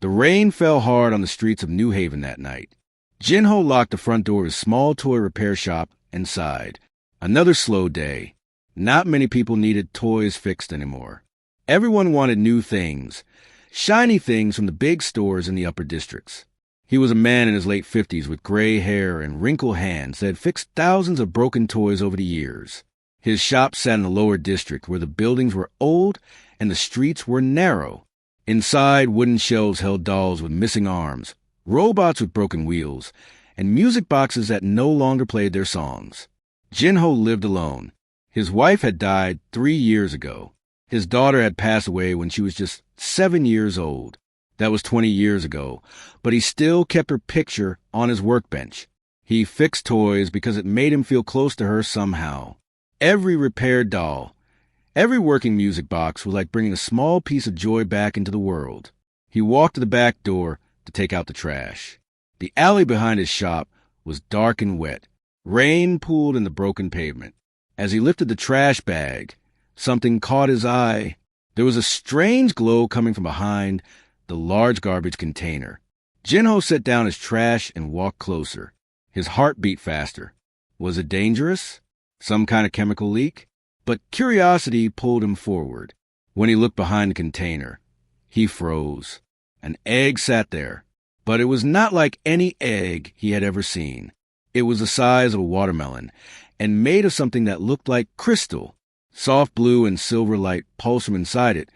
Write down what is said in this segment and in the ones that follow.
The rain fell hard on the streets of New Haven that night. Jinho locked the front door of his small toy repair shop and sighed. Another slow day. Not many people needed toys fixed anymore. Everyone wanted new things, shiny things from the big stores in the upper districts. He was a man in his late 50s with gray hair and wrinkled hands that had fixed thousands of broken toys over the years. His shop sat in the lower district where the buildings were old and the streets were narrow. Inside, wooden shelves held dolls with missing arms, robots with broken wheels, and music boxes that no longer played their songs. Jinho lived alone. His wife had died 3 years ago. His daughter had passed away when she was just 7 years old. That was 20 years ago, but he still kept her picture on his workbench. He fixed toys because it made him feel close to her somehow. Every repaired doll, every working music box was like bringing a small piece of joy back into the world. He walked to the back door to take out the trash. The alley behind his shop was dark and wet. Rain pooled in the broken pavement. As he lifted the trash bag, something caught his eye. There was a strange glow coming from behind the large garbage container. Jinho set down his trash and walked closer. His heart beat faster. Was it dangerous? Some kind of chemical leak? But curiosity pulled him forward. When he looked behind the container, he froze. An egg sat there, but it was not like any egg he had ever seen. It was the size of a watermelon and made of something that looked like crystal. Soft blue and silver light pulsed from inside it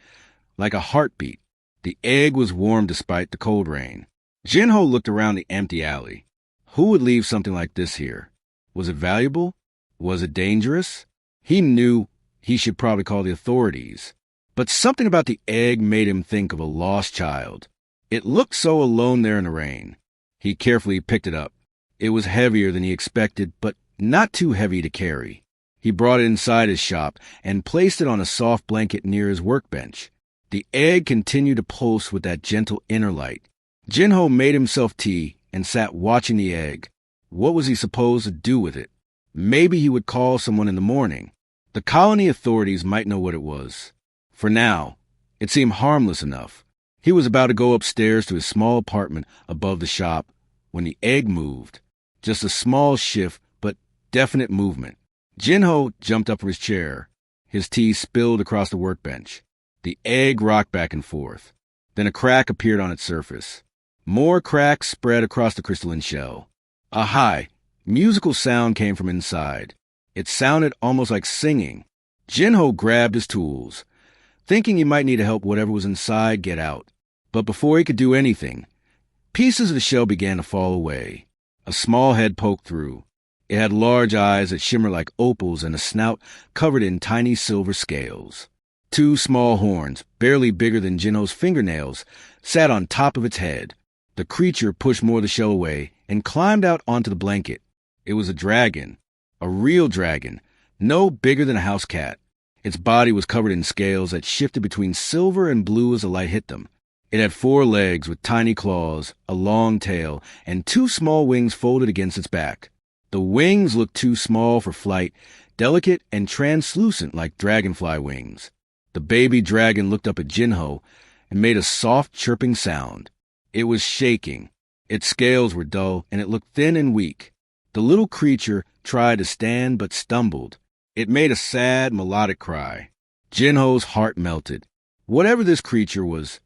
like a heartbeat. The egg was warm despite the cold rain. Jinho looked around the empty alley. Who would leave something like this here? Was it valuable? Was it dangerous? He knew he should probably call the authorities. But something about the egg made him think of a lost child. It looked so alone there in the rain. He carefully picked it up. It was heavier than he expected, but not too heavy to carry. He brought it inside his shop and placed it on a soft blanket near his workbench. The egg continued to pulse with that gentle inner light. Jinho made himself tea and sat watching the egg. What was he supposed to do with it? Maybe he would call someone in the morning. The colony authorities might know what it was. For now, it seemed harmless enough. He was about to go upstairs to his small apartment above the shop when the egg moved. Just a small shift, but definite movement. Jinho jumped up from his chair. His tea spilled across the workbench. The egg rocked back and forth. Then a crack appeared on its surface. More cracks spread across the crystalline shell. A high, musical sound came from inside. It sounded almost like singing. Jinho grabbed his tools, thinking he might need to help whatever was inside get out. But before he could do anything, pieces of the shell began to fall away. A small head poked through. It had large eyes that shimmered like opals and a snout covered in tiny silver scales. 2 small horns, barely bigger than Jinho's fingernails, sat on top of its head. The creature pushed more of the shell away and climbed out onto the blanket. It was a dragon, a real dragon, no bigger than a house cat. Its body was covered in scales that shifted between silver and blue as the light hit them. It had 4 legs with tiny claws, a long tail, and 2 small wings folded against its back. The wings looked too small for flight, delicate and translucent like dragonfly wings. The baby dragon looked up at Jinho and made a soft chirping sound. It was shaking. Its scales were dull, and it looked thin and weak. The little creature tried to stand but stumbled. It made a sad, melodic cry. Jinho's heart melted. Whatever this creature was,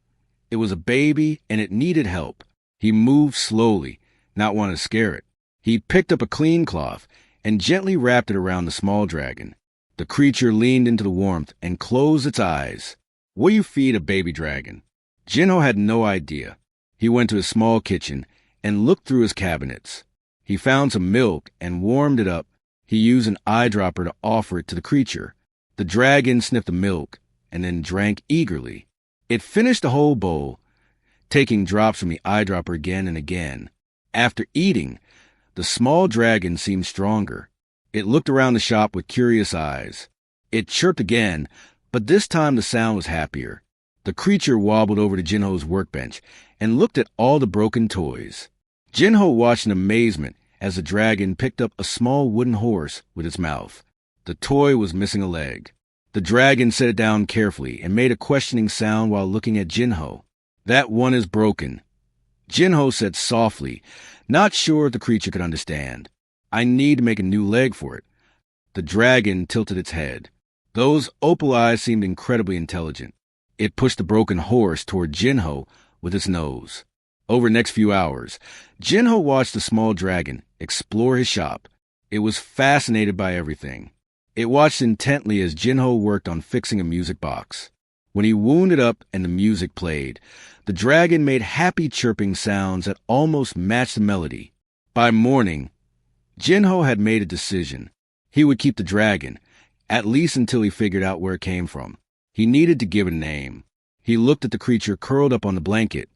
it was a baby, and it needed help. He moved slowly, not wanting to scare it. He picked up a clean cloth and gently wrapped it around the small dragon. The creature leaned into the warmth and closed its eyes. What do you feed a baby dragon? Jinho had no idea. He went to his small kitchen and looked through his cabinets. He found some milk and warmed it up. He used an eyedropper to offer it to the creature. The dragon sniffed the milk and then drank eagerly. It finished the whole bowl, taking drops from the eyedropper again and again. After eating, the small dragon seemed stronger. It looked around the shop with curious eyes. It chirped again, but this time the sound was happier. The creature wobbled over to Jinho's workbench and looked at all the broken toys. Jinho watched in amazement as the dragon picked up a small wooden horse with its mouth. The toy was missing a leg. The dragon set it down carefully and made a questioning sound while looking at Jinho. That one is broken, Jinho said softly, not sure if the creature could understand. I need to make a new leg for it. The dragon tilted its head. Those opal eyes seemed incredibly intelligent. It pushed the broken horse toward Jinho with its nose. Over the next few hours, Jinho watched the small dragon explore his shop. It was fascinated by everything. It watched intently as Jinho worked on fixing a music box. When he wound it up and the music played, the dragon made happy chirping sounds that almost matched the melody. By morning, Jinho had made a decision. He would keep the dragon, at least until he figured out where it came from. He needed to give it a name. He looked at the creature curled up on the blanket,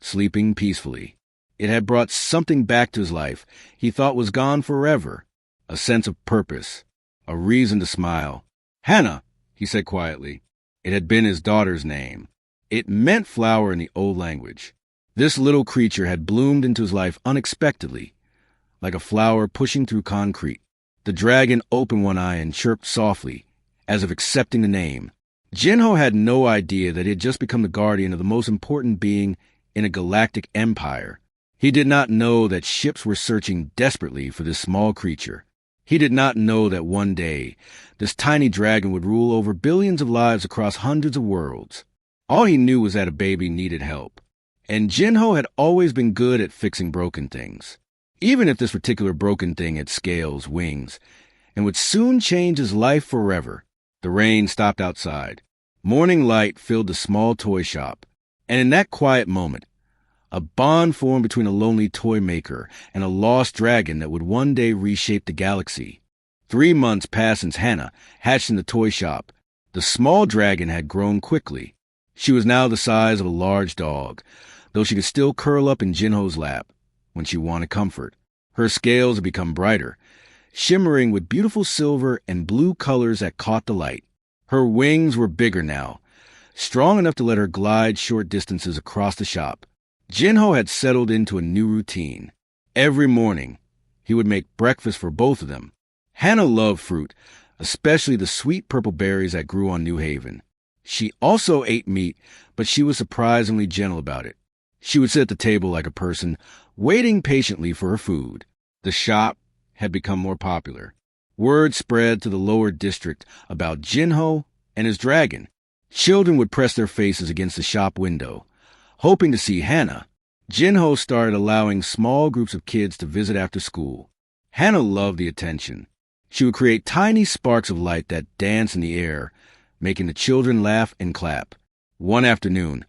sleeping peacefully. It had brought something back to his life he thought was gone forever, a sense of purpose, a reason to smile. Hannah, he said quietly. It had been his daughter's name. It meant flower in the old language. This little creature had bloomed into his life unexpectedly, like a flower pushing through concrete. The dragon opened one eye and chirped softly, as if accepting the name. Jinho had no idea that he had just become the guardian of the most important being in a galactic empire. He did not know that ships were searching desperately for this small creature. He did not know that one day, this tiny dragon would rule over billions of lives across hundreds of worlds. All he knew was that a baby needed help. And Jinho had always been good at fixing broken things. Even if this particular broken thing had scales, wings, and would soon change his life forever. The rain stopped outside. Morning light filled the small toy shop. And in that quiet moment, a bond formed between a lonely toy maker and a lost dragon that would one day reshape the galaxy. 3 months passed since Hannah hatched in the toy shop. The small dragon had grown quickly. She was now the size of a large dog, though she could still curl up in Jinho's lap when she wanted comfort. Her scales had become brighter, shimmering with beautiful silver and blue colors that caught the light. Her wings were bigger now, strong enough to let her glide short distances across the shop. Jinho had settled into a new routine. Every morning, he would make breakfast for both of them. Hannah loved fruit, especially the sweet purple berries that grew on New Haven. She also ate meat, but she was surprisingly gentle about it. She would sit at the table like a person, waiting patiently for her food. The shop had become more popular. Word spread to the lower district about Jinho and his dragon. Children would press their faces against the shop window, hoping to see Hannah. Jinho started allowing small groups of kids to visit after school. Hannah loved the attention. She would create tiny sparks of light that danced in the air, making the children laugh and clap. One afternoon,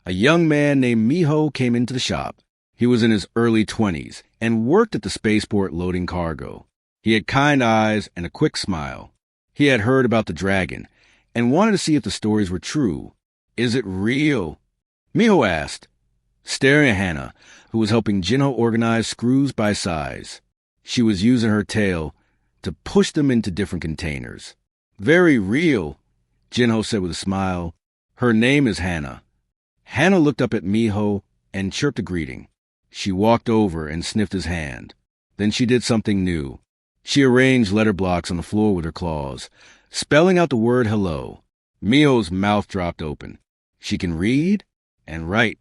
a young man named Miho came into the shop. He was in his early 20s and worked at the spaceport loading cargo. He had kind eyes and a quick smile. He had heard about the dragon and wanted to see if the stories were true. Is it real? Miho asked, staring at Hannah, who was helping Jinho organize screws by size. She was using her tail to push them into different containers. Very real, Jinho said with a smile. Her name is Hannah. Hannah looked up at Miho and chirped a greeting. She walked over and sniffed his hand. Then she did something new. She arranged letter blocks on the floor with her claws, spelling out the word hello. Miho's mouth dropped open. She can read and write.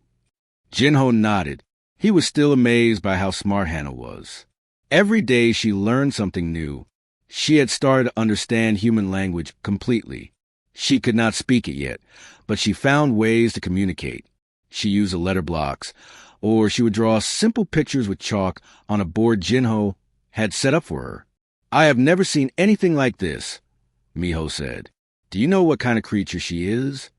Jinho nodded. He was still amazed by how smart Hannah was. Every day she learned something new. She had started to understand human language completely. She could not speak it yet, but she found ways to communicate. She used the letter blocks, or she would draw simple pictures with chalk on a board Jinho had set up for her. I have never seen anything like this, Miho said. Do you know what kind of creature she is?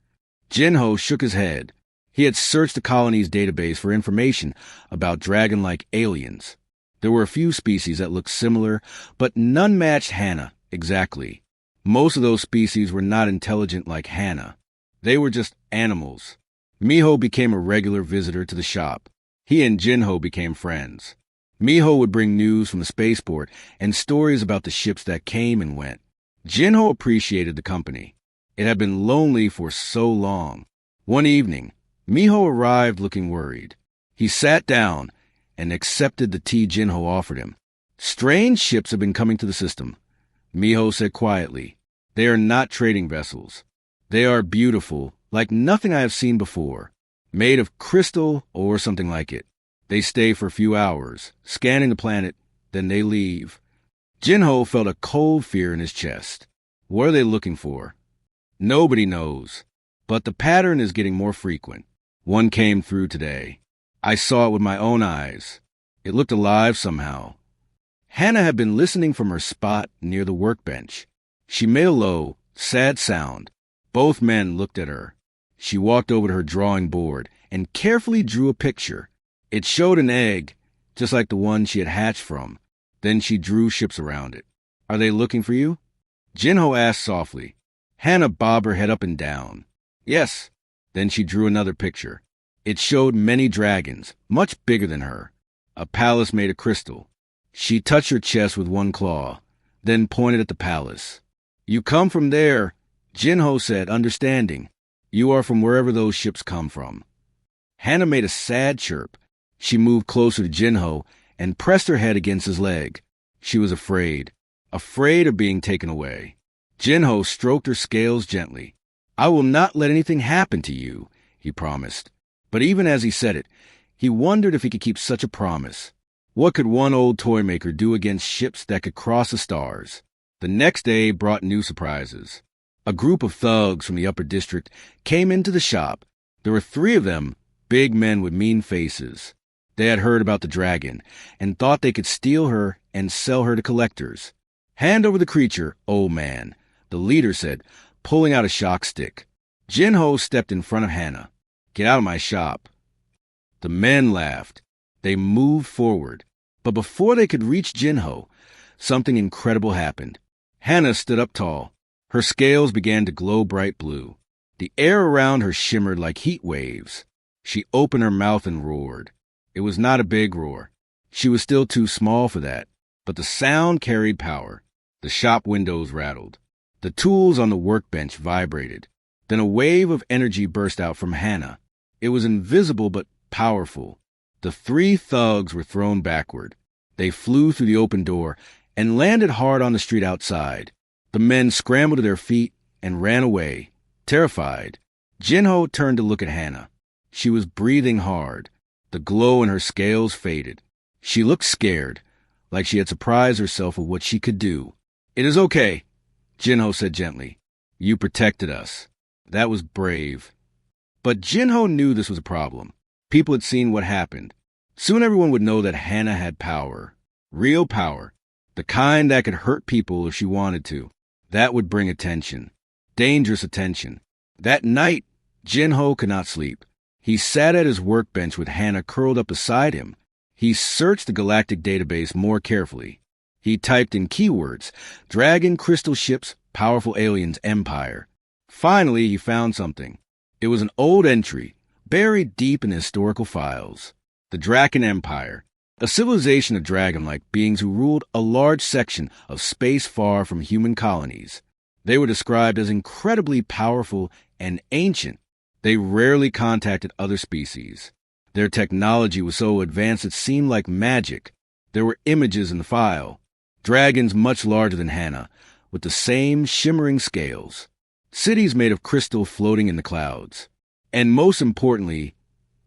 Jinho shook his head. He had searched the colony's database for information about dragon-like aliens. There were a few species that looked similar, but none matched Hannah exactly. Most of those species were not intelligent like Hannah. They were just animals. Miho became a regular visitor to the shop. He and Jinho became friends. Miho would bring news from the spaceport and stories about the ships that came and went. Jinho appreciated the company. It had been lonely for so long. One evening, Miho arrived looking worried. He sat down and accepted the tea Jinho offered him. Strange ships have been coming to the system, Miho said quietly. They are not trading vessels. They are beautiful, like nothing I have seen before. made of crystal or something like it. They stay for a few hours, scanning the planet, then they leave. Jinho felt a cold fear in his chest. What are they looking for? Nobody knows, but the pattern is getting more frequent. One came through today. I saw it with my own eyes. It looked alive somehow. Hannah had been listening from her spot near the workbench. She made a low, sad sound. Both men looked at her. She walked over to her drawing board and carefully drew a picture. It showed an egg, just like the one she had hatched from. Then she drew ships around it. Are they looking for you? Jinho asked softly. Hannah bobbed her head up and down. Yes. Then she drew another picture. It showed many dragons, much bigger than her. A palace made of crystal. She touched her chest with one claw, then pointed at the palace. You come from there, Jinho said, understanding. You are from wherever those ships come from. Hannah made a sad chirp. She moved closer to Jinho and pressed her head against his leg. She was afraid of being taken away. Jinho stroked her scales gently. I will not let anything happen to you, he promised. But even as he said it, he wondered if he could keep such a promise. What could one old toy maker do against ships that could cross the stars? The next day brought new surprises. A group of thugs from the upper district came into the shop. There were 3 of them, big men with mean faces. They had heard about the dragon and thought they could steal her and sell her to collectors. Hand over the creature, old man, the leader said, pulling out a shock stick. Jinho stepped in front of Hannah. Get out of my shop. The men laughed. They moved forward. But before they could reach Jinho, something incredible happened. Hannah stood up tall. Her scales began to glow bright blue. The air around her shimmered like heat waves. She opened her mouth and roared. It was not a big roar. She was still too small for that. But the sound carried power. The shop windows rattled. The tools on the workbench vibrated. Then a wave of energy burst out from Hannah. It was invisible but powerful. The 3 thugs were thrown backward. They flew through the open door and landed hard on the street outside. The men scrambled to their feet and ran away, terrified. Jinho turned to look at Hannah. She was breathing hard. The glow in her scales faded. She looked scared, like she had surprised herself with what she could do. It is okay, Jinho said gently. You protected us. That was brave. But Jinho knew this was a problem. People had seen what happened. Soon everyone would know that Hannah had power. Real power. The kind that could hurt people if she wanted to. That would bring attention. Dangerous attention. That night, Jinho could not sleep. He sat at his workbench with Hannah curled up beside him. He searched the galactic database more carefully. He typed in keywords, dragon, crystal ships, powerful aliens, empire. Finally, he found something. It was an old entry, buried deep in the historical files. The Draken Empire, a civilization of dragon-like beings who ruled a large section of space far from human colonies. They were described as incredibly powerful and ancient. They rarely contacted other species. Their technology was so advanced it seemed like magic. There were images in the file. Dragons much larger than Hannah, with the same shimmering scales. Cities made of crystal floating in the clouds. And most importantly,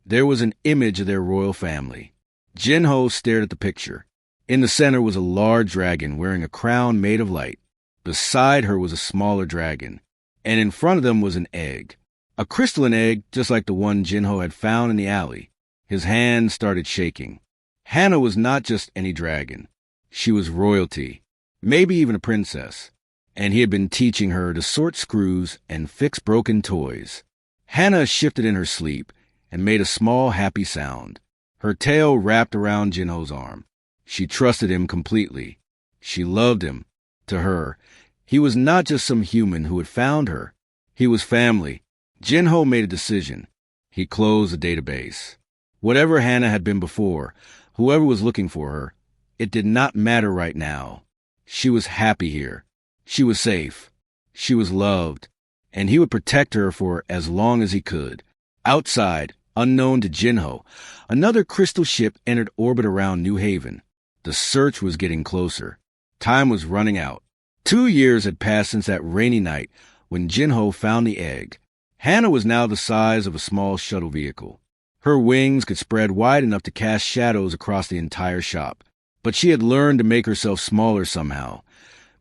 there was an image of their royal family. Jinho stared at the picture. In the center was a large dragon wearing a crown made of light. Beside her was a smaller dragon, and in front of them was an egg. A crystalline egg, just like the one Jinho had found in the alley. His hand started shaking. Hannah was not just any dragon. She was royalty, maybe even a princess. And he had been teaching her to sort screws and fix broken toys. Hannah shifted in her sleep and made a small, happy sound. Her tail wrapped around Jinho's arm. She trusted him completely. She loved him. To her, he was not just some human who had found her. He was family. Jinho made a decision. He closed the database. Whatever Hannah had been before, whoever was looking for her, it did not matter right now. She was happy here. She was safe. She was loved. And he would protect her for as long as he could. Outside, unknown to Jinho, another crystal ship entered orbit around New Haven. The search was getting closer. Time was running out. 2 years had passed since that rainy night when Jinho found the egg. Hannah was now the size of a small shuttle vehicle. Her wings could spread wide enough to cast shadows across the entire shop. But she had learned to make herself smaller somehow,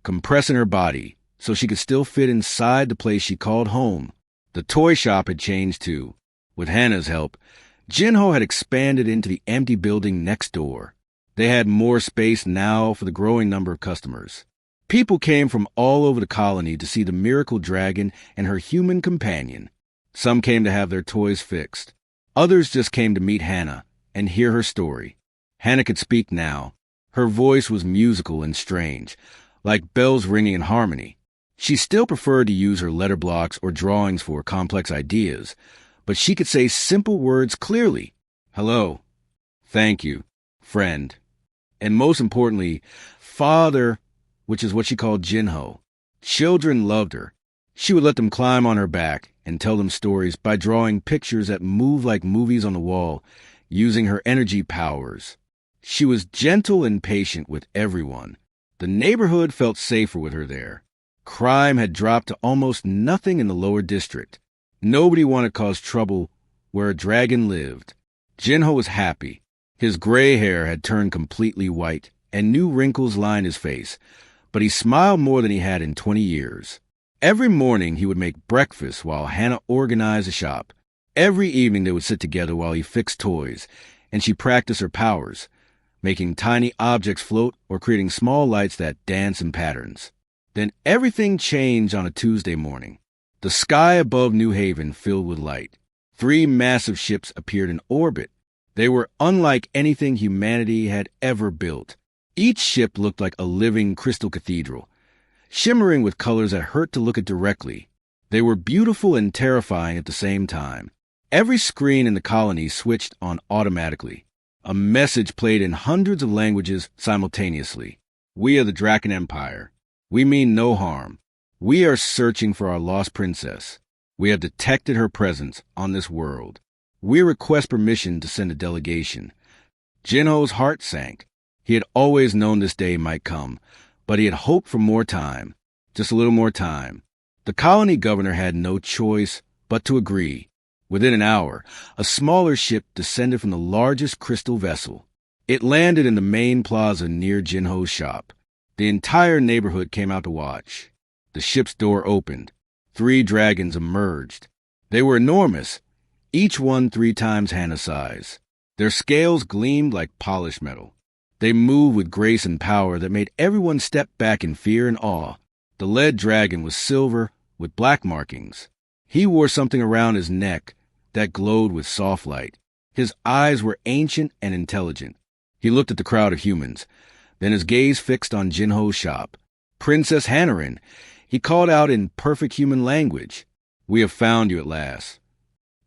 compressing her body so she could still fit inside the place she called home. The toy shop had changed too. With Hannah's help, Jinho had expanded into the empty building next door. They had more space now for the growing number of customers. People came from all over the colony to see the miracle dragon and her human companion. Some came to have their toys fixed. Others just came to meet Hannah and hear her story. Hannah could speak now. Her voice was musical and strange, like bells ringing in harmony. She still preferred to use her letter blocks or drawings for complex ideas, but she could say simple words clearly. Hello, thank you, friend, and most importantly, father, which is what she called Jinho. Children loved her. She would let them climb on her back and tell them stories by drawing pictures that moved like movies on the wall, using her energy powers. She was gentle and patient with everyone. The neighborhood felt safer with her there. Crime had dropped to almost nothing in the lower district. Nobody wanted to cause trouble where a dragon lived. Jinho was happy. His gray hair had turned completely white, and new wrinkles lined his face, but he smiled more than he had in 20 years. Every morning he would make breakfast while Hannah organized the shop. Every evening they would sit together while he fixed toys, and she practiced her powers, making tiny objects float or creating small lights that dance in patterns. Then everything changed on a Tuesday morning. The sky above New Haven filled with light. 3 massive ships appeared in orbit. They were unlike anything humanity had ever built. Each ship looked like a living crystal cathedral, shimmering with colors that hurt to look at directly. They were beautiful and terrifying at the same time. Every screen in the colony switched on automatically. A message played in hundreds of languages simultaneously. We are the Draken Empire. We mean no harm. We are searching for our lost princess. We have detected her presence on this world. We request permission to send a delegation. Jinho's heart sank. He had always known this day might come, but he had hoped for more time. Just a little more time. The colony governor had no choice but to agree. Within an hour, a smaller ship descended from the largest crystal vessel. It landed in the main plaza near Jinho's shop. The entire neighborhood came out to watch. The ship's door opened. 3 dragons emerged. They were enormous, each one 3 times Hannah's size. Their scales gleamed like polished metal. They moved with grace and power that made everyone step back in fear and awe. The lead dragon was silver with black markings. He wore something around his neck that glowed with soft light. His eyes were ancient and intelligent. He looked at the crowd of humans. Then his gaze fixed on Jinho's shop. Princess Hannarin, he called out in perfect human language. We have found you at last.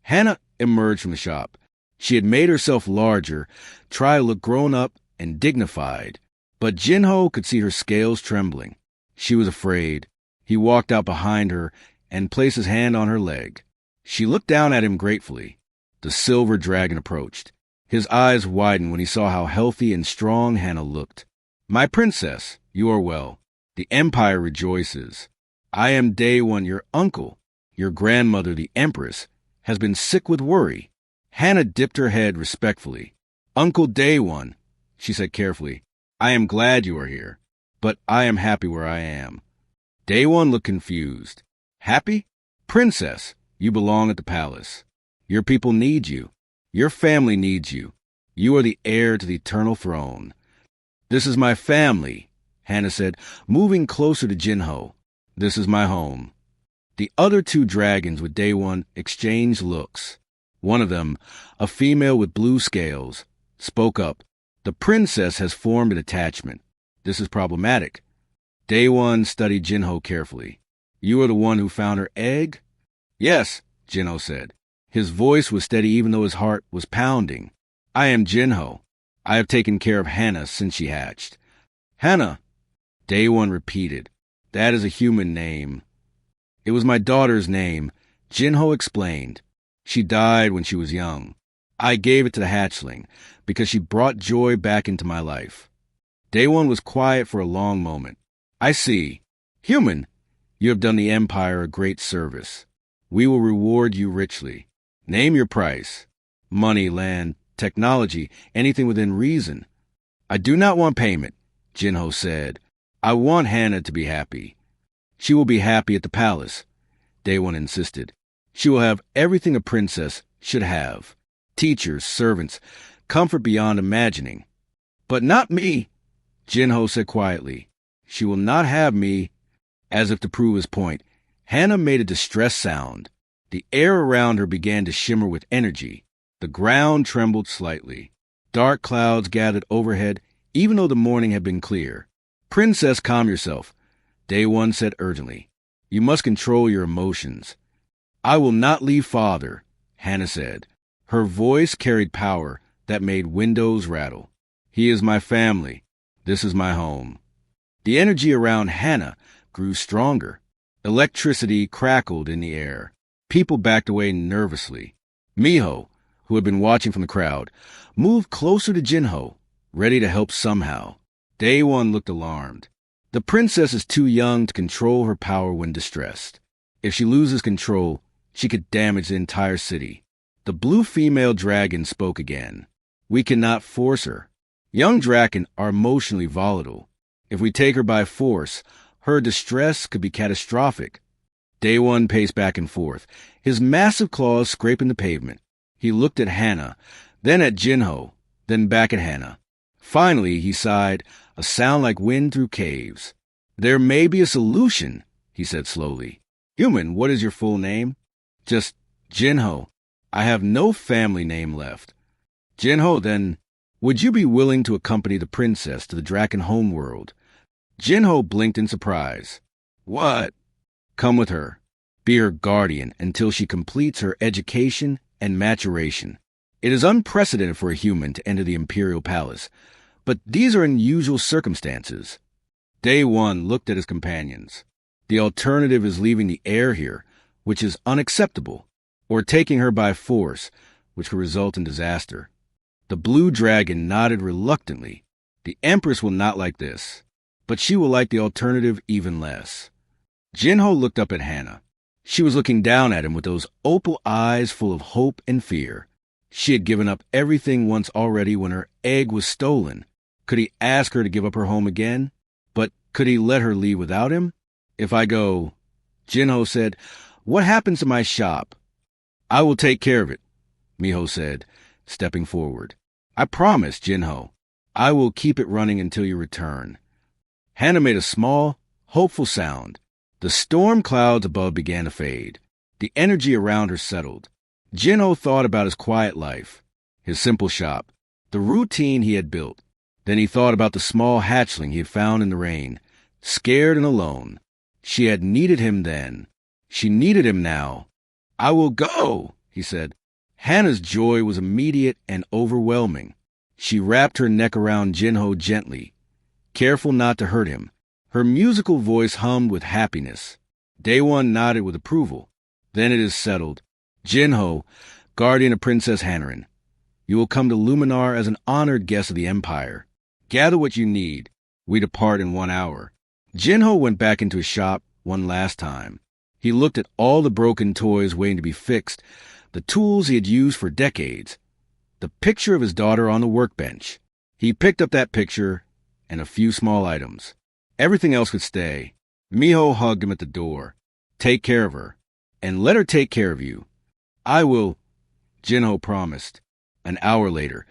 Hannah emerged from the shop. She had made herself larger, tried to look grown up and dignified. But Jinho could see her scales trembling. She was afraid. He walked out behind her and placed his hand on her leg. She looked down at him gratefully. The silver dragon approached. His eyes widened when he saw how healthy and strong Hannah looked. My princess, you are well. The Empire rejoices. I am Day One, your uncle. Your grandmother, the Empress, has been sick with worry. Hannah dipped her head respectfully. Uncle Day One, she said carefully, I am glad you are here, but I am happy where I am. Day One looked confused. Happy? Princess, you belong at the palace. Your people need you. Your family needs you. You are the heir to the eternal throne. This is my family, Hannah said, moving closer to Jinho. This is my home. The other 2 dragons with Day One exchanged looks. One of them, a female with blue scales, spoke up. The princess has formed an attachment. This is problematic. Day One studied Jinho carefully. You are the one who found her egg? Yes, Jinho said. His voice was steady even though his heart was pounding. I am Jinho. I have taken care of Hannah since she hatched. Hannah, Day One repeated. That is a human name. It was my daughter's name, Jinho explained. She died when she was young. I gave it to the hatchling because she brought joy back into my life. Day One was quiet for a long moment. I see. Human, you have done the Empire a great service. We will reward you richly. Name your price. Money, land, technology, anything within reason. I do not want payment, Jinho said. I want Hannah to be happy. She will be happy at the palace, Daewon insisted. She will have everything a princess should have. Teachers, servants, comfort beyond imagining. But not me, Jinho said quietly. She will not have me. As if to prove his point, Hannah made a distressed sound. The air around her began to shimmer with energy. The ground trembled slightly. Dark clouds gathered overhead, even though the morning had been clear. Princess, calm yourself, Daewon said urgently. You must control your emotions. I will not leave father, Hannah said. Her voice carried power that made windows rattle. He is my family. This is my home. The energy around Hannah grew stronger. Electricity crackled in the air. People backed away nervously. Miho, who had been watching from the crowd, moved closer to Jinho, ready to help somehow. Daewon looked alarmed. The princess is too young to control her power when distressed. If she loses control, she could damage the entire city. The blue female dragon spoke again. We cannot force her. Young draken are emotionally volatile. If we take her by force, her distress could be catastrophic. Daewon paced back and forth, his massive claws scraping the pavement. He looked at Hannah, then at Jinho, then back at Hannah. Finally, he sighed, a sound like wind through caves. There may be a solution, he said slowly. Human, what is your full name? Just Jinho. I have no family name left. Jinho, then, would you be willing to accompany the princess to the Draken homeworld? Jinho blinked in surprise. What? Come with her. Be her guardian until she completes her education and maturation. It is unprecedented for a human to enter the imperial palace, but these are unusual circumstances. Daewon looked at his companions. The alternative is leaving the heir here, which is unacceptable, or taking her by force, which could result in disaster. The blue dragon nodded reluctantly. The Empress will not like this, but she will like the alternative even less. Jinho looked up at Hannah. She was looking down at him with those opal eyes full of hope and fear. She had given up everything once already when her egg was stolen. Could he ask her to give up her home again? But could he let her leave without him? If I go, Jinho said, what happens to my shop? I will take care of it, Miho said, stepping forward. I promise, Jinho. I will keep it running until you return. Hannah made a small, hopeful sound. The storm clouds above began to fade. The energy around her settled. Jinho thought about his quiet life, his simple shop, the routine he had built. Then he thought about the small hatchling he had found in the rain, scared and alone. She had needed him then. She needed him now. I will go, he said. Hannah's joy was immediate and overwhelming. She wrapped her neck around Jinho gently, careful not to hurt him. Her musical voice hummed with happiness. Daewon nodded with approval. Then it is settled. Jinho, guardian of Princess Hannarin, you will come to Luminar as an honored guest of the Empire. Gather what you need. We depart in 1 hour. Jinho went back into his shop one last time. He looked at all the broken toys waiting to be fixed, the tools he had used for decades, the picture of his daughter on the workbench. He picked up that picture and a few small items. Everything else could stay. Miho hugged him at the door. Take care of her, and let her take care of you. I will, Jinho promised. An hour later,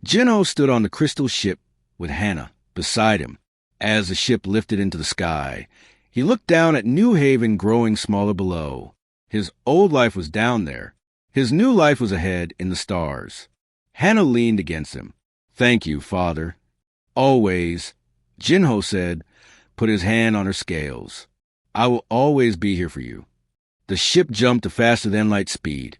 Jinho stood on the crystal ship with Hannah beside him. As the ship lifted into the sky, he looked down at New Haven growing smaller below. His old life was down there. His new life was ahead in the stars. Hannah leaned against him. Thank you, Father. Always, Jinho said, put his hand on her scales. I will always be here for you. The ship jumped to faster-than-light speed,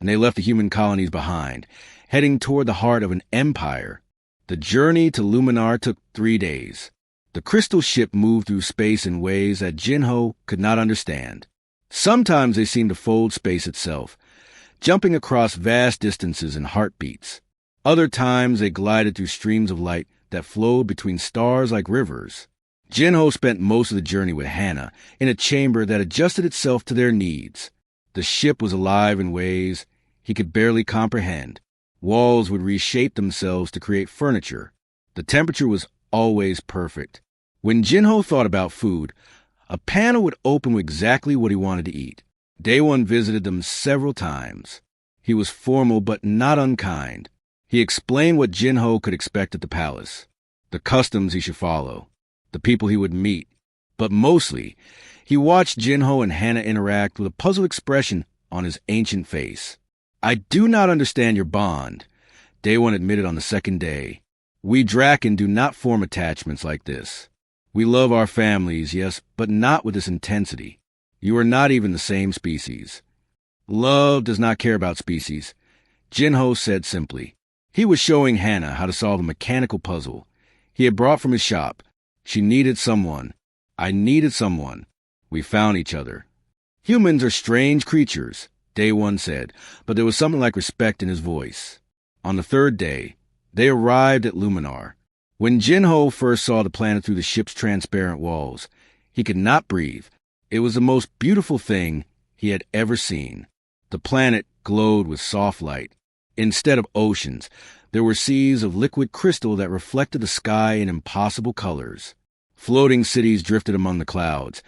and they left the human colonies behind, heading toward the heart of an empire. The journey to Luminar took 3 days. The crystal ship moved through space in ways that Jinho could not understand. Sometimes they seemed to fold space itself, jumping across vast distances in heartbeats. Other times they glided through streams of light that flowed between stars like rivers. Jinho spent most of the journey with Hannah in a chamber that adjusted itself to their needs. The The ship was alive in ways he could barely comprehend. Walls would reshape themselves to create furniture. The temperature was always perfect. When Jinho thought about food, a panel would open with exactly what he wanted to eat. Day One visited them several times. He was formal but not unkind. He explained what Jinho could expect at the palace, the customs he should follow, the people he would meet. But mostly, he watched Jinho and Hannah interact with a puzzled expression on his ancient face. "I do not understand your bond," Day One admitted on the second day. "We Draken do not form attachments like this. We love our families, yes, but not with this intensity. You are not even the same species." "Love does not care about species," Jinho said simply. He was showing Hannah how to solve a mechanical puzzle he had brought from his shop. She needed someone. I needed someone. We found each other. "Humans are strange creatures," Day One said, but there was something like respect in his voice. On the third day, they arrived at Luminar. When Jinho first saw the planet through the ship's transparent walls, he could not breathe. It was the most beautiful thing he had ever seen. The planet glowed with soft light. Instead of oceans, there were seas of liquid crystal that reflected the sky in impossible colors. Floating cities drifted among the clouds,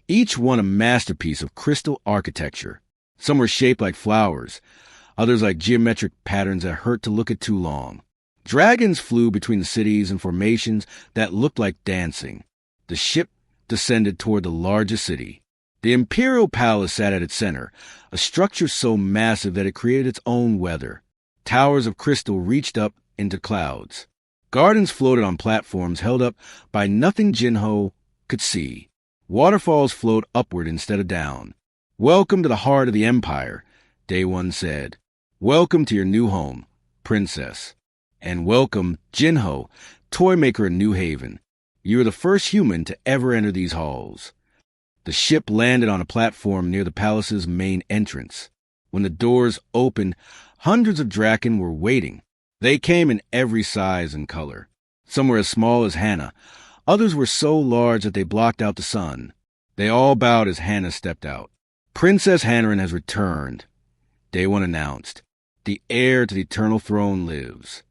each one a masterpiece of crystal architecture. Some were shaped like flowers, others like geometric patterns that hurt to look at too long. Dragons flew between the cities in formations that looked like dancing. The ship descended toward the largest city. The Imperial Palace sat at its center, a structure so massive that it created its own weather. Towers of crystal reached up into clouds. Gardens floated on platforms held up by nothing Jinho could see. Waterfalls flowed upward instead of down. "Welcome to the heart of the Empire," Day One said. "Welcome to your new home, Princess. And welcome, Jinho, toy maker in New Haven. You are the first human to ever enter these halls." The ship landed on a platform near the palace's main entrance. When the doors opened, hundreds of Draken were waiting. They came in every size and color. Some were as small as Hannah. Others were so large that they blocked out the sun. They all bowed as Hannah stepped out. "Princess Hannarin has returned," Day One announced. "The heir to the eternal throne lives."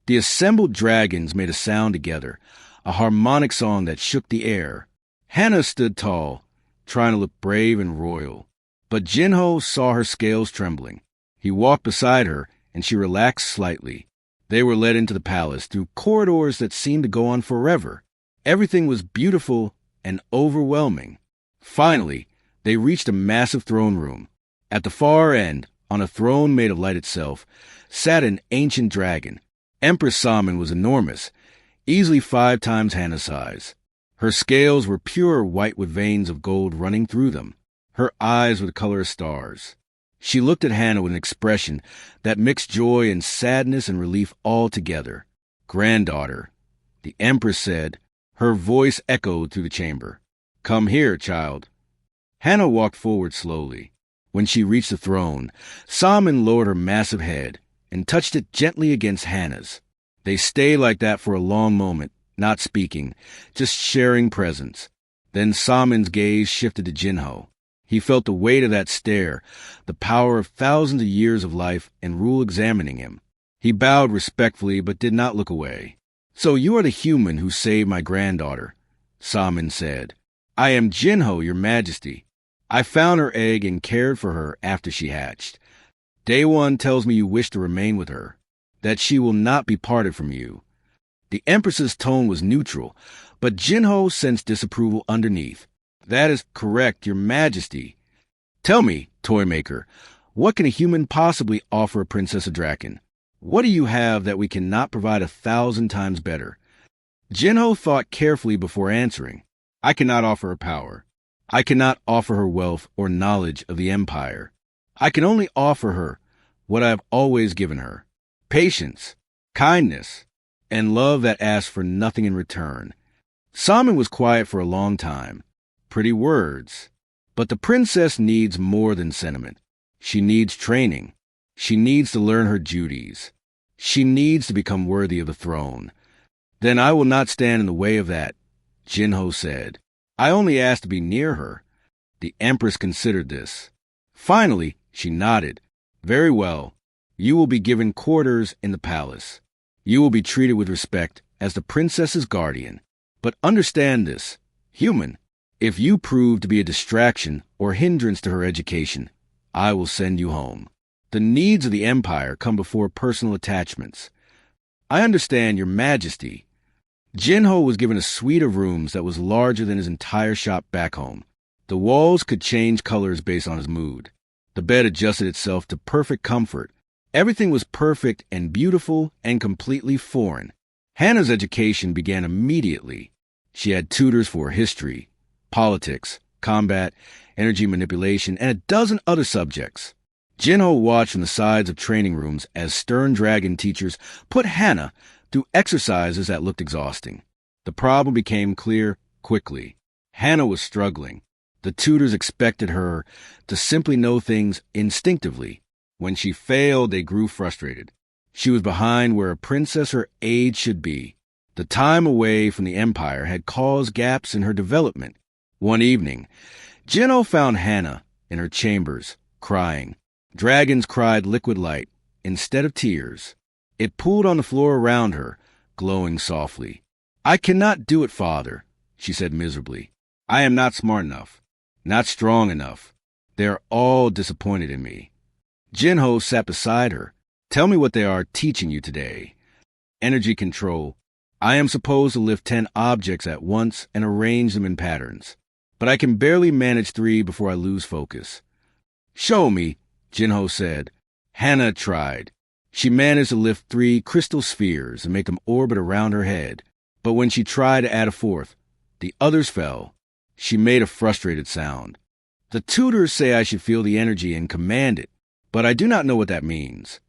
The assembled dragons made a sound together, a harmonic song that shook the air. Hannah stood tall, trying to look brave and royal. But Jinho saw her scales trembling. He walked beside her, and she relaxed slightly. They were led into the palace through corridors that seemed to go on forever. Everything was beautiful and overwhelming. Finally, they reached a massive throne room. At the far end, on a throne made of light itself, sat an ancient dragon. Empress Salmon was enormous, easily 5 times Hannah's size. Her scales were pure white with veins of gold running through them. Her eyes were the color of stars. She looked at Hannah with an expression that mixed joy and sadness and relief all together. "Granddaughter," the Empress said. Her voice echoed through the chamber. "Come here, child." Hannah walked forward slowly. When she reached the throne, Salmon lowered her massive head and touched it gently against Hannah's. They stayed like that for a long moment, not speaking, just sharing presence. Then Salmon's gaze shifted to Jinho. He felt the weight of that stare, the power of thousands of years of life and rule examining him. He bowed respectfully but did not look away. "So you are the human who saved my granddaughter," Salmon said. "I am Jinho, your majesty. I found her egg and cared for her after she hatched. Day One tells me you wish to remain with her, that she will not be parted from you." The Empress's tone was neutral, but Jinho sensed disapproval underneath. "That is correct, your majesty. Tell me, Toymaker, what can a human possibly offer a Princess of Draken? What do you have that we cannot provide 1,000 times better?" Jinho thought carefully before answering. "I cannot offer her power. I cannot offer her wealth or knowledge of the Empire. I can only offer her what I have always given her: patience, kindness, and love that asks for nothing in return." Salmon was quiet for a long time. Pretty words. But the princess needs more than sentiment. She needs training. She needs to learn her duties. She needs to become worthy of the throne. "Then I will not stand in the way of that," Jinho said. "I only ask to be near her." The Empress considered this. Finally, she nodded. Very well. You will be given quarters in the palace. You will be treated with respect as the princess's guardian. But understand this, human, if you prove to be a distraction or hindrance to her education, I will send you home. The needs of the empire come before personal attachments. I understand, your majesty. Jinho was given a suite of rooms that was larger than his entire shop back home. The walls could change colors based on his mood. The bed adjusted itself to perfect comfort. Everything was perfect and beautiful and completely foreign. Hannah's education began immediately. She had tutors for history, politics, combat, energy manipulation, and a dozen other subjects. Jinho watched from the sides of training rooms as stern dragon teachers put Hannah through exercises that looked exhausting. The problem became clear quickly. Hannah was struggling. The tutors expected her to simply know things instinctively. When she failed, they grew frustrated. She was behind where a princess her age should be. The time away from the empire had caused gaps in her development. One evening, Jinho found Hannah in her chambers, crying. Dragons cried liquid light instead of tears. It pooled on the floor around her, glowing softly. I cannot do it, father, she said miserably. I am not smart enough, not strong enough. They are all disappointed in me. Jinho sat beside her. Tell me what they are teaching you today. Energy control. I am supposed to lift 10 objects at once and arrange them in patterns. But I can barely manage 3 before I lose focus. Show me, Jinho said. Hannah tried. She managed to lift 3 crystal spheres and make them orbit around her head. But when she tried to add a 4th, the others fell. She made a frustrated sound. The tutors say I should feel the energy and command it, but I do not know what that means.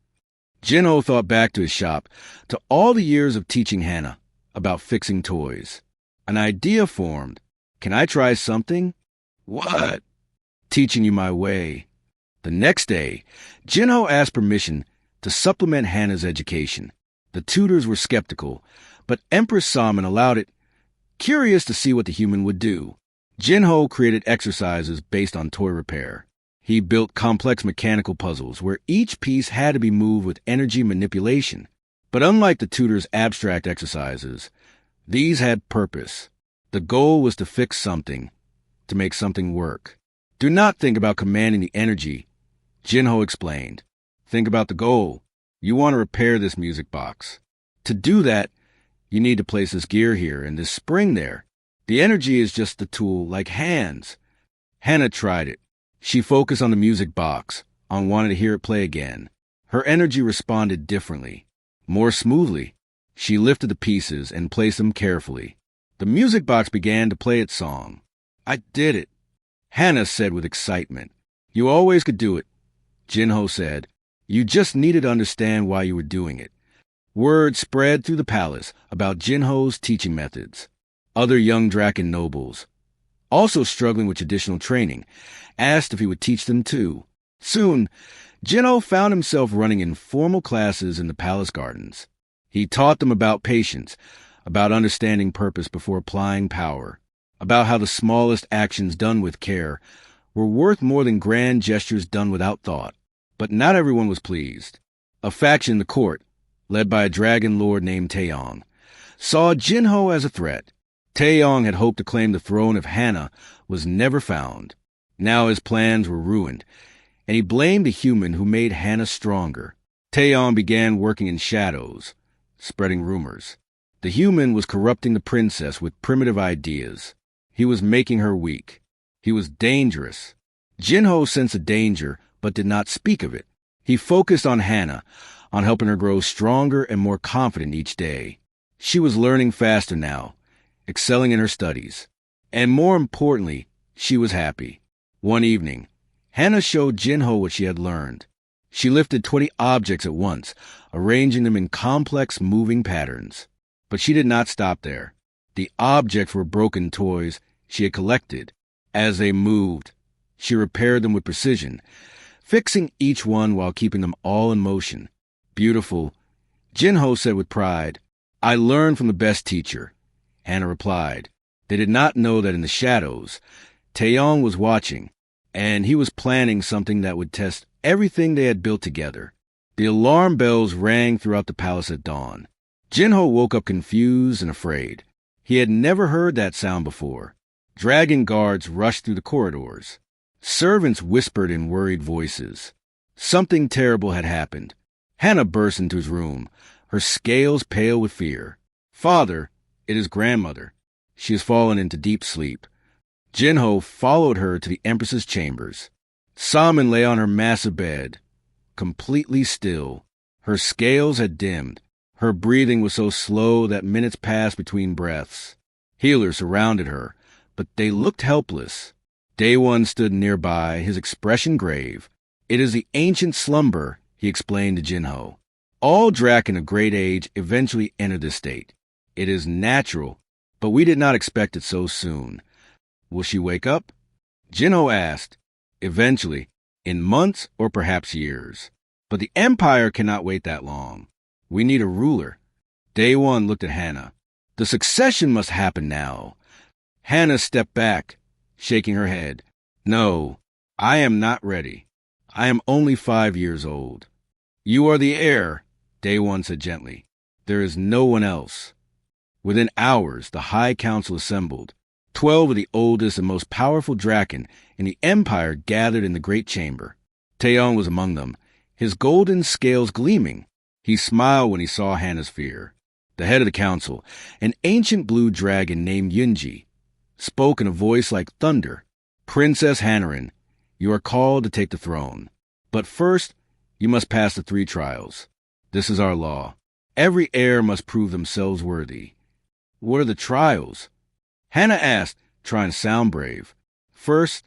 Jinho thought back to his shop, to all the years of teaching Hannah about fixing toys. An idea formed. Can I try something? What? Teaching you my way. The next day, Jinho asked permission to supplement Hannah's education. The tutors were skeptical, but Empress Salmon allowed it, curious to see what the human would do. Jinho created exercises based on toy repair. He built complex mechanical puzzles where each piece had to be moved with energy manipulation. But unlike the tutors' abstract exercises, these had purpose. The goal was to fix something, to make something work. Do not think about commanding the energy, Jinho explained. Think about the goal. You want to repair this music box. To do that, you need to place this gear here and this spring there. The energy is just the tool, like hands. Hannah tried it. She focused on the music box, on wanting to hear it play again. Her energy responded differently, more smoothly. She lifted the pieces and placed them carefully. The music box began to play its song. I did it, Hannah said with excitement. You always could do it, Jinho said. You just needed to understand why you were doing it. Word spread through the palace about Jinho's teaching methods. Other young Draken nobles, also struggling with traditional training, asked if he would teach them too. Soon, Jinho found himself running informal classes in the palace gardens. He taught them about patience, about understanding purpose before applying power, about how the smallest actions done with care were worth more than grand gestures done without thought. But not everyone was pleased. A faction in the court, led by a dragon lord named Taeyong, saw Jinho as a threat. Taeyong had hoped to claim the throne if Hannah was never found. Now his plans were ruined, and he blamed the human who made Hannah stronger. Taeyong began working in shadows, spreading rumors. The human was corrupting the princess with primitive ideas. He was making her weak. He was dangerous. Jinho sensed the danger, but did not speak of it. He focused on Hannah, on helping her grow stronger and more confident each day. She was learning faster now, excelling in her studies. And more importantly, she was happy. One evening, Hannah showed Jinho what she had learned. She lifted 20 objects at once, arranging them in complex moving patterns. But she did not stop there. The objects were broken toys she had collected. As they moved, she repaired them with precision, fixing each one while keeping them all in motion. Beautiful, Jinho said with pride. I learned from the best teacher, Hannah replied. They did not know that in the shadows, Taeyong was watching. and he was planning something that would test everything they had built together. The alarm bells rang throughout the palace at dawn. Jinho woke up confused and afraid. He had never heard that sound before. Dragon guards rushed through the corridors. Servants whispered in worried voices. Something terrible had happened. Hannah burst into his room, her scales pale with fear. "Father, it is grandmother. She has fallen into deep sleep." Jinho followed her to the Empress's chambers. Salmon lay on her massive bed, completely still. Her scales had dimmed. Her breathing was so slow that minutes passed between breaths. Healers surrounded her, but they looked helpless. Day One stood nearby, his expression grave. "It is the ancient slumber," he explained to Jinho. "All Draken of great age eventually enter this state. It is natural, but we did not expect it so soon. Will she wake up?" Jinho asked. "Eventually, in months or perhaps years. But the Empire cannot wait that long. We need a ruler." Day One looked at Hannah. "The succession must happen now." Hannah stepped back, shaking her head. "No, I am not ready. I am only 5 years old." "You are the heir," Day One said gently. "There is no one else." Within hours, the High Council assembled. 12 of the oldest and most powerful Draken in the Empire gathered in the great chamber. Taeyong was among them, his golden scales gleaming. He smiled when he saw Hannah's fear. The head of the council, an ancient blue dragon named Yunji, spoke in a voice like thunder. "Princess Hannarin, you are called to take the throne. But first, you must pass the 3 trials. This is our law. Every heir must prove themselves worthy." "What are the trials?" Hannah asked, trying to sound brave. "First,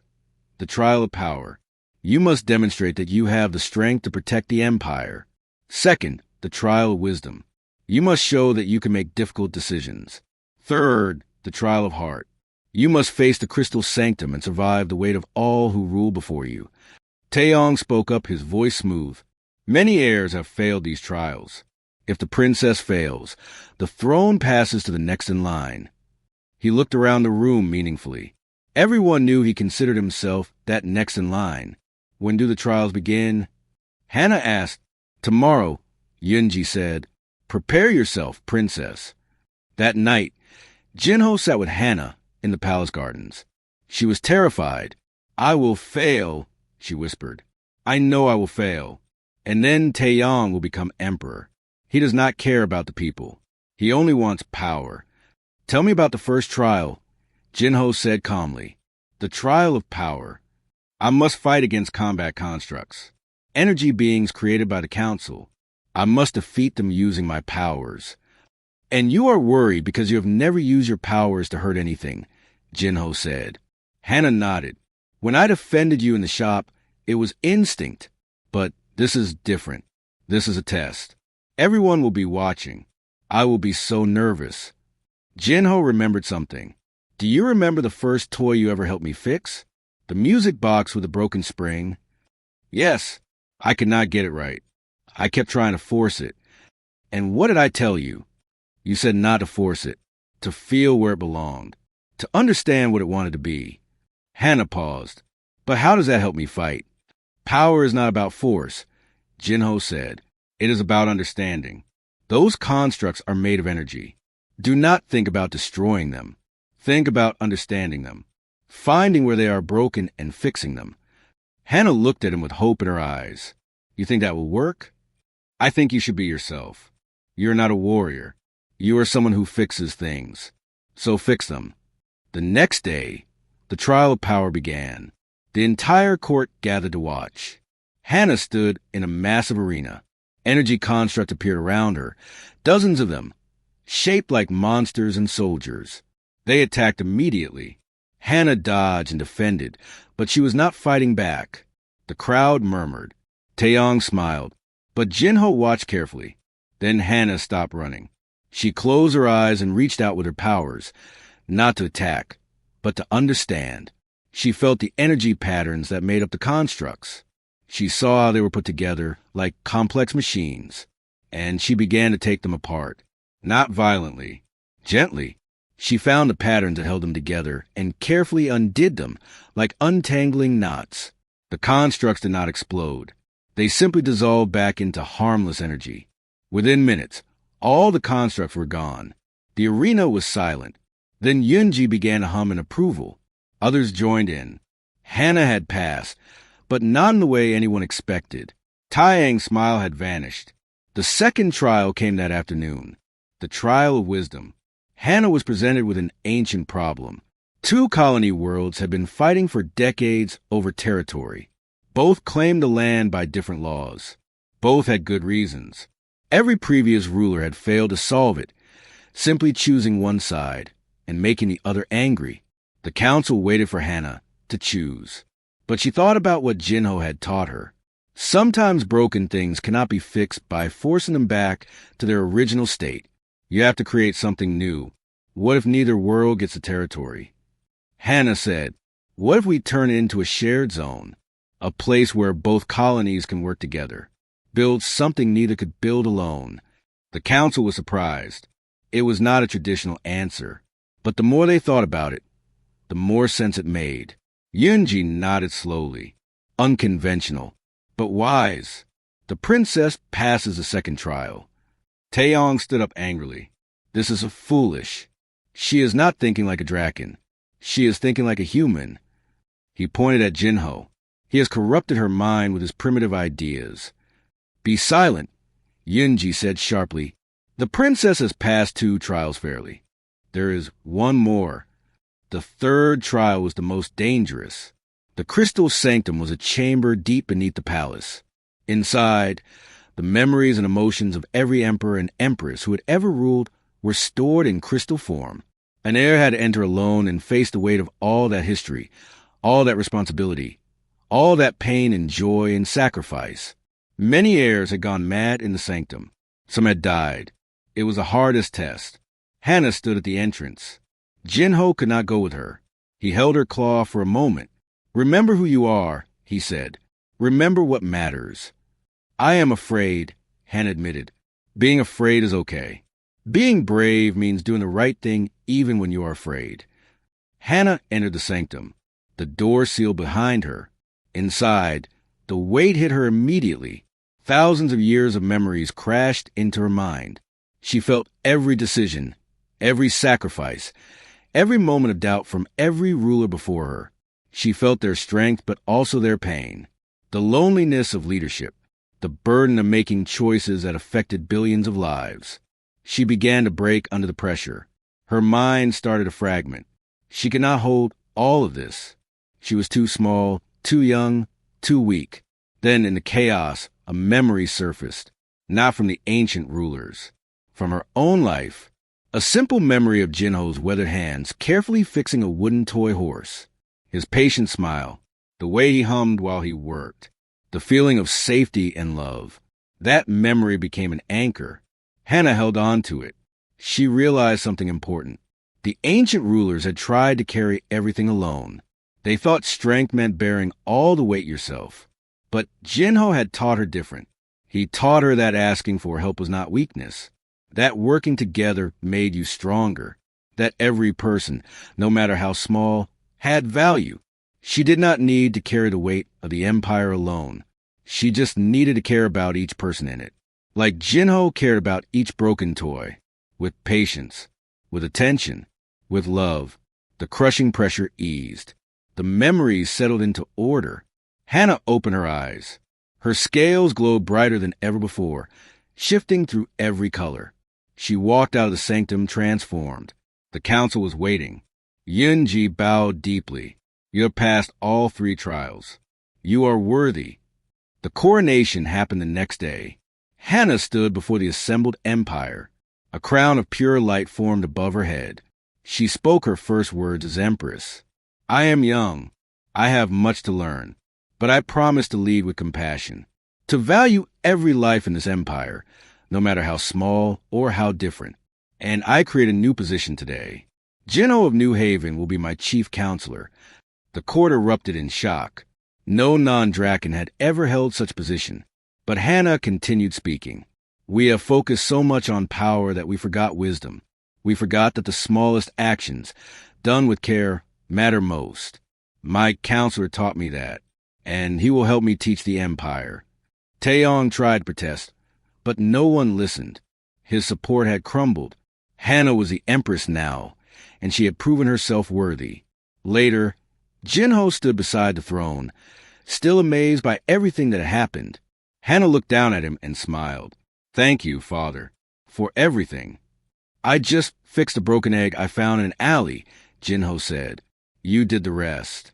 the trial of power. You must demonstrate that you have the strength to protect the Empire. Second, the trial of wisdom. You must show that you can make difficult decisions. Third, the trial of heart. You must face the crystal sanctum and survive the weight of all who rule before you." Taeyong spoke up, his voice smooth. "Many heirs have failed these trials. If the princess fails, the throne passes to the next in line." He looked around the room meaningfully. Everyone knew he considered himself that next in line. "When do the trials begin?" Hannah asked. "Tomorrow," Yunji said. "Prepare yourself, princess." That night, Jinho sat with Hannah in the palace gardens. She was terrified. "I will fail," she whispered. "I know I will fail. And then Taeyong will become emperor. He does not care about the people. He only wants power." "Tell me about the first trial," Jinho said calmly. "The trial of power. I must fight against combat constructs, energy beings created by the council. I must defeat them using my powers." "And you are worried because you have never used your powers to hurt anything," Jinho said. Hannah nodded. "When I defended you in the shop, it was instinct. But this is different. This is a test. Everyone will be watching. I will be so nervous." Jinho remembered something. "Do you remember the first toy you ever helped me fix? The music box with a broken spring?" "Yes, I could not get it right. I kept trying to force it. And what did I tell you? You said not to force it, to feel where it belonged, to understand what it wanted to be." Hannah paused. "But how does that help me fight?" "Power is not about force," Jinho said. "It is about understanding. Those constructs are made of energy. Do not think about destroying them. Think about understanding them, finding where they are broken and fixing them." Hannah looked at him with hope in her eyes. "You think that will work?" "I think you should be yourself. You're not a warrior. You are someone who fixes things. So fix them." The next day, the trial of power began. The entire court gathered to watch. Hannah stood in a massive arena. Energy constructs appeared around her, dozens of them, shaped like monsters and soldiers. They attacked immediately. Hannah dodged and defended, but she was not fighting back. The crowd murmured. Taeyong smiled, but Jinho watched carefully. Then Hannah stopped running. She closed her eyes and reached out with her powers, not to attack, but to understand. She felt the energy patterns that made up the constructs. She saw how they were put together like complex machines, and she began to take them apart. Not violently, gently. She found the patterns that held them together and carefully undid them, like untangling knots. The constructs did not explode. They simply dissolved back into harmless energy. Within minutes, all the constructs were gone. The arena was silent. Then Yunji began to hum in approval. Others joined in. Hannah had passed, but not in the way anyone expected. Taiyang's smile had vanished. The second trial came that afternoon, the trial of wisdom. Hannah was presented with an ancient problem. Two colony worlds had been fighting for decades over territory. Both claimed the land by different laws. Both had good reasons. Every previous ruler had failed to solve it, simply choosing one side and making the other angry. The council waited for Hannah to choose. But she thought about what Jinho had taught her. Sometimes broken things cannot be fixed by forcing them back to their original state. You have to create something new. What if neither world gets the territory? Hannah said, what if we turn it into a shared zone? A place where both colonies can work together. Build something neither could build alone. The council was surprised. It was not a traditional answer. But the more they thought about it, the more sense it made. Yunji nodded slowly. Unconventional, but wise. The princess passes the second trial. Taeyong stood up angrily. This is foolish. She is not thinking like a draken. She is thinking like a human. He pointed at Jinho. He has corrupted her mind with his primitive ideas. Be silent, Yunji said sharply. The princess has passed 2 trials fairly. There is one more. The third trial was the most dangerous. The crystal sanctum was a chamber deep beneath the palace. Inside, the memories and emotions of every emperor and empress who had ever ruled were stored in crystal form. An heir had to enter alone and face the weight of all that history, all that responsibility, all that pain and joy and sacrifice. Many heirs had gone mad in the sanctum. Some had died. It was the hardest test. Hannah stood at the entrance. Jinho could not go with her. He held her claw for a moment. Remember who you are, he said. Remember what matters. I am afraid, Hannah admitted. Being afraid is okay. Being brave means doing the right thing even when you are afraid. Hannah entered the sanctum. The door sealed behind her. Inside, the weight hit her immediately. Thousands of years of memories crashed into her mind. She felt every decision, every sacrifice, every moment of doubt from every ruler before her. She felt their strength, but also their pain. The loneliness of leadership, the burden of making choices that affected billions of lives. She began to break under the pressure. Her mind started to fragment. She could not hold all of this. She was too small, too young, too weak. Then, in the chaos, a memory surfaced, not from the ancient rulers, from her own life. A simple memory of Jinho's weathered hands carefully fixing a wooden toy horse. His patient smile, the way he hummed while he worked, the feeling of safety and love. That memory became an anchor. Hannah held on to it. She realized something important. The ancient rulers had tried to carry everything alone. They thought strength meant bearing all the weight yourself. But Jinho had taught her different. He taught her that asking for help was not weakness, that working together made you stronger, that every person, no matter how small, had value. She did not need to carry the weight of the empire alone. She just needed to care about each person in it. Like Jinho cared about each broken toy, with patience, with attention, with love. The crushing pressure eased. The memories settled into order. Hannah opened her eyes. Her scales glowed brighter than ever before, shifting through every color. She walked out of the sanctum transformed. The council was waiting. Yunji bowed deeply. You have passed all 3 trials. You are worthy. The coronation happened the next day. Hannah stood before the assembled empire. A crown of pure light formed above her head. She spoke her first words as empress. I am young. I have much to learn. But I promise to lead with compassion, to value every life in this empire, no matter how small or how different. And I create a new position today. Jinho of New Haven will be my chief counselor. The court erupted in shock. No non-Draken had ever held such position. But Hannah continued speaking. We have focused so much on power that we forgot wisdom. We forgot that the smallest actions, done with care, matter most. My counselor taught me that, and he will help me teach the Empire. Taeyong tried to protest, but no one listened. His support had crumbled. Hannah was the Empress now, and she had proven herself worthy. Later, Jinho stood beside the throne, still amazed by everything that had happened. Hannah looked down at him and smiled. "Thank you, Father, for everything." "I just fixed a broken egg I found in an alley," Jinho said. "You did the rest."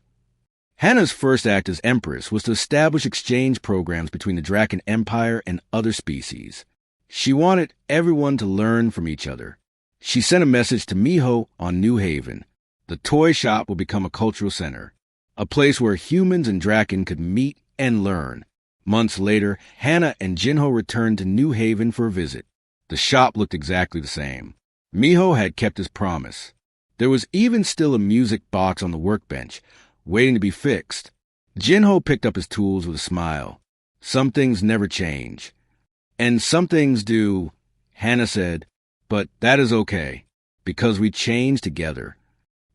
Hannah's first act as Empress was to establish exchange programs between the Draken Empire and other species. She wanted everyone to learn from each other. She sent a message to Miho on New Haven. The toy shop would become a cultural center, a place where humans and Draken could meet and learn. Months later, Hannah and Jinho returned to New Haven for a visit. The shop looked exactly the same. Miho had kept his promise. There was even still a music box on the workbench, waiting to be fixed. Jinho picked up his tools with a smile. Some things never change. And some things do, Hannah said, but that is okay, because we change together.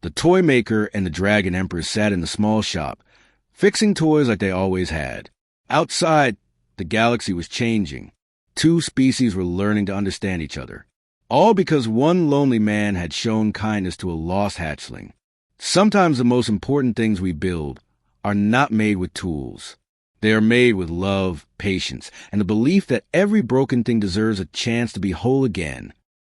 The toy maker and the Dragon Empress sat in the small shop, fixing toys like they always had. Outside, the galaxy was changing. Two species were learning to understand each other. All because one lonely man had shown kindness to a lost hatchling. Sometimes the most important things we build are not made with tools. They are made with love, patience, and the belief that every broken thing deserves a chance to be whole again.